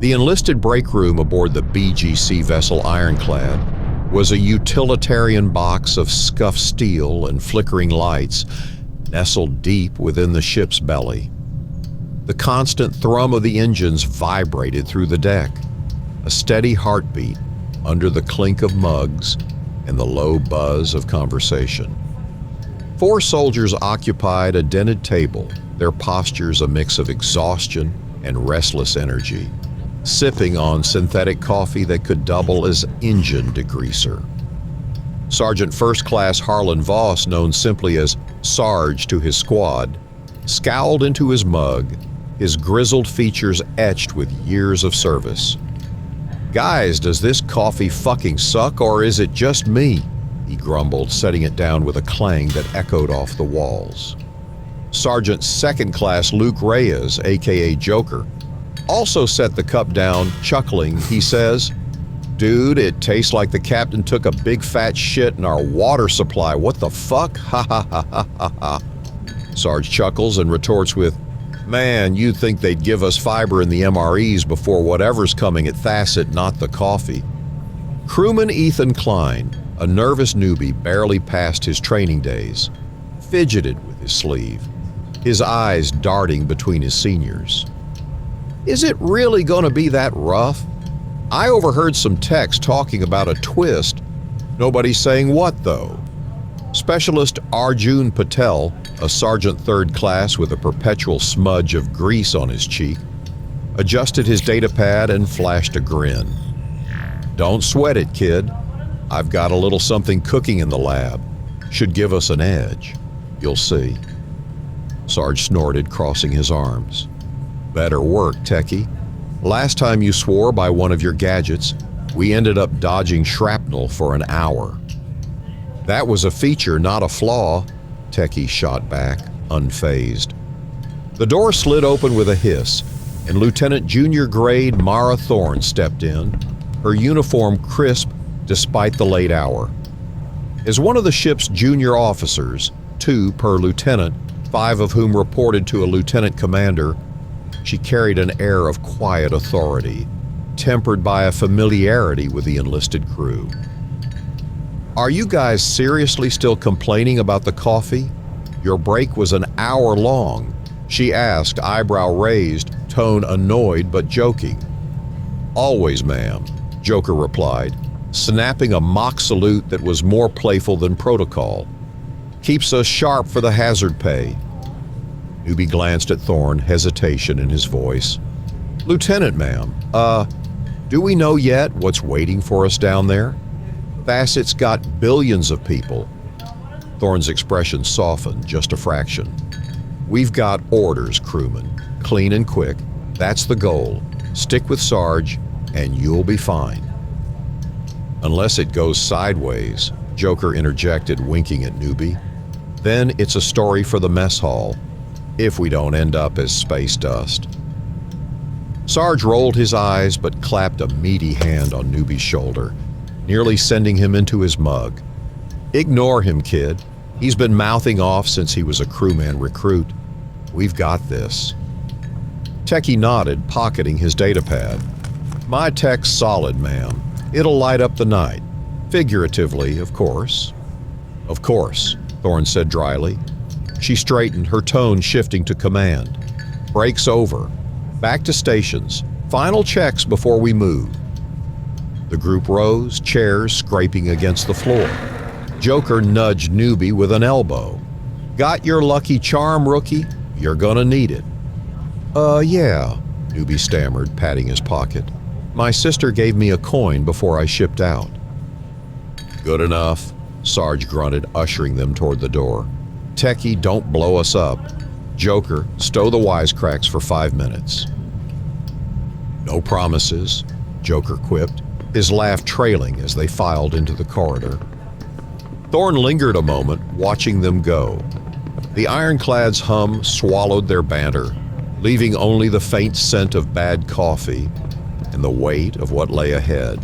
The enlisted break room aboard the BGC vessel Ironclad was a utilitarian box of scuffed steel and flickering lights nestled deep within the ship's belly. The constant thrum of the engines vibrated through the deck, a steady heartbeat under the clink of mugs and the low buzz of conversation. 4 soldiers occupied a dented table, their postures a mix of exhaustion and restless energy, sipping on synthetic coffee that could double as engine degreaser. Sergeant First Class Harlan Voss, known simply as Sarge to his squad, scowled into his mug, his grizzled features etched with years of service. "Guys, does this coffee fucking suck, or is it just me?" he grumbled, setting it down with a clang that echoed off the walls. Sergeant Second Class Luke Reyes, aka Joker, also set the cup down, chuckling. He says, "Dude, it tastes like the captain took a big fat shit in our water supply. What the fuck? Ha ha ha ha ha ha." Sarge chuckles and retorts with, "Man, you'd think they'd give us fiber in the MREs before whatever's coming at Thasset, not the coffee." Crewman Ethan Klein, a nervous newbie barely past his training days, fidgeted with his sleeve, his eyes darting between his seniors. "Is it really going to be that rough? I overheard some techs talking about a twist. Nobody's saying what, though." Specialist Arjun Patel, a Sergeant Third Class with a perpetual smudge of grease on his cheek, adjusted his datapad and flashed a grin. "Don't sweat it, kid. I've got a little something cooking in the lab. Should give us an edge. You'll see." Sarge snorted, crossing his arms. "Better work, techie. Last time you swore by one of your gadgets, we ended up dodging shrapnel for an hour." "That was a feature, not a flaw," Techie shot back, unfazed. The door slid open with a hiss, and Lieutenant Junior Grade Mara Thorne stepped in, her uniform crisp despite the late hour. As one of the ship's junior officers, 2 per lieutenant, 5 of whom reported to a lieutenant commander, she carried an air of quiet authority, tempered by a familiarity with the enlisted crew. "Are you guys seriously still complaining about the coffee? Your break was an hour long," she asked, eyebrow raised, tone annoyed but joking. "Always, ma'am," Joker replied, snapping a mock salute that was more playful than protocol. "Keeps us sharp for the hazard pay." Newbie glanced at Thorne, hesitation in his voice. "Lieutenant, ma'am, do we know yet what's waiting for us down there? Thasset's got billions of people." Thorne's expression softened just a fraction. "We've got orders, crewman. Clean and quick. That's the goal. Stick with Sarge, and you'll be fine." "Unless it goes sideways," Joker interjected, winking at Newbie. "Then it's a story for the mess hall, if we don't end up as space dust." Sarge rolled his eyes but clapped a meaty hand on Newbie's shoulder, nearly sending him into his mug. "Ignore him, kid. He's been mouthing off since he was a crewman recruit. We've got this." Techie nodded, pocketing his datapad. "My tech's solid, ma'am. It'll light up the night. Figuratively, of course." "Of course," Thorne said dryly. She straightened, her tone shifting to command. "Break's over. Back to stations. Final checks before we move." The group rose, chairs scraping against the floor. Joker nudged Newbie with an elbow. "Got your lucky charm, rookie? You're gonna need it." Yeah," Newbie stammered, patting his pocket. "My sister gave me a coin before I shipped out." "Good enough," Sarge grunted, ushering them toward the door. "Techie, don't blow us up. Joker, stow the wisecracks for 5 minutes." "No promises," Joker quipped, his laugh trailing as they filed into the corridor. Thorne lingered a moment, watching them go. The Ironclad's hum swallowed their banter, leaving only the faint scent of bad coffee and the weight of what lay ahead.